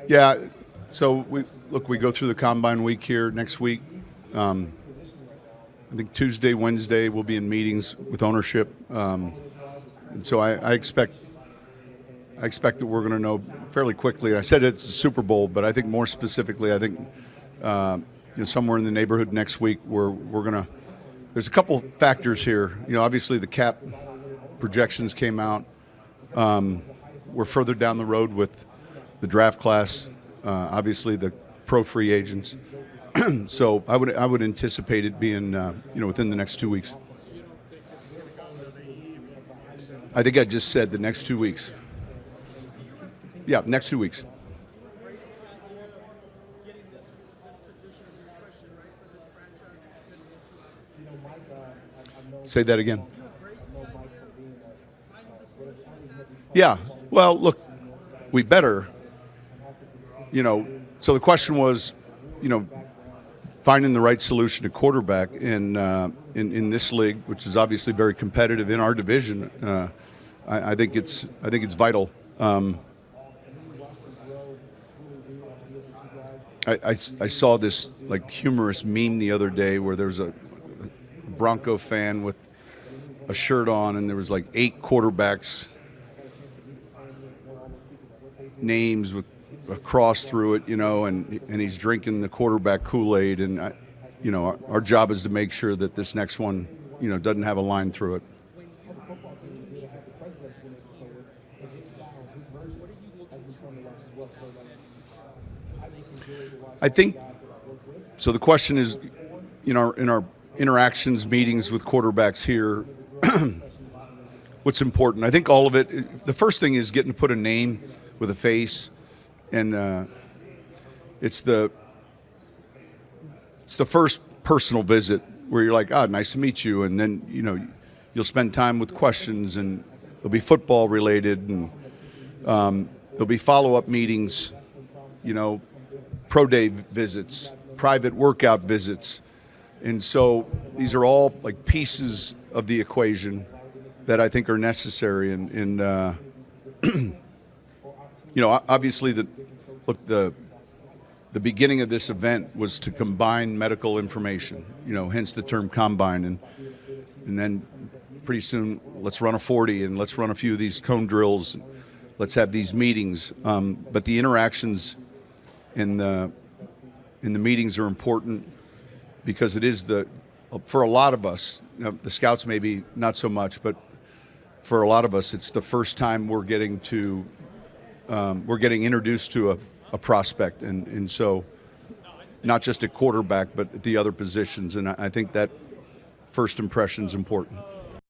Yeah. So we go through the combine week here next week. I think Tuesday, Wednesday we'll be in meetings with ownership, and so I expect that we're going to know fairly quickly. I said it's a Super Bowl, but I think more specifically, I think somewhere in the neighborhood next week we're going to. There's a couple factors here. Obviously the cap projections came out. We're further down the road with the draft class. Obviously the pro free agents. So I would anticipate it being within the next 2 weeks. I think I just said the next 2 weeks. Yeah, next 2 weeks. Say that again. Yeah. Well, look, we better. So the question was, finding the right solution to quarterback in this league, which is obviously very competitive in our division. I think it's vital. I saw this humorous meme the other day where there was a Bronco fan with a shirt on, and there was 8 quarterbacks names with a cross through it, and he's drinking the quarterback Kool-Aid, and our job is to make sure that this next one, doesn't have a line through it. I think so. The question is, in our interactions, meetings with quarterbacks here, what's important? I think all of it. The first thing is getting to put a name with a face, and it's the first personal visit where you're like, nice to meet you, and then you'll spend time with questions, and it'll be football related, and there'll be follow-up meetings, pro day visits, private workout visits. And so these are all pieces of the equation that I think are necessary. And obviously the beginning of this event was to combine medical information, hence the term combine. And then pretty soon, let's run a 40 and let's run a few of these cone drills. Let's have these meetings. But the interactions in the meetings are important, because it is for a lot of us, the scouts maybe not so much, but for a lot of us, it's the first time we're getting introduced to a prospect, and so not just at quarterback, but at the other positions. And I think that first impression is important.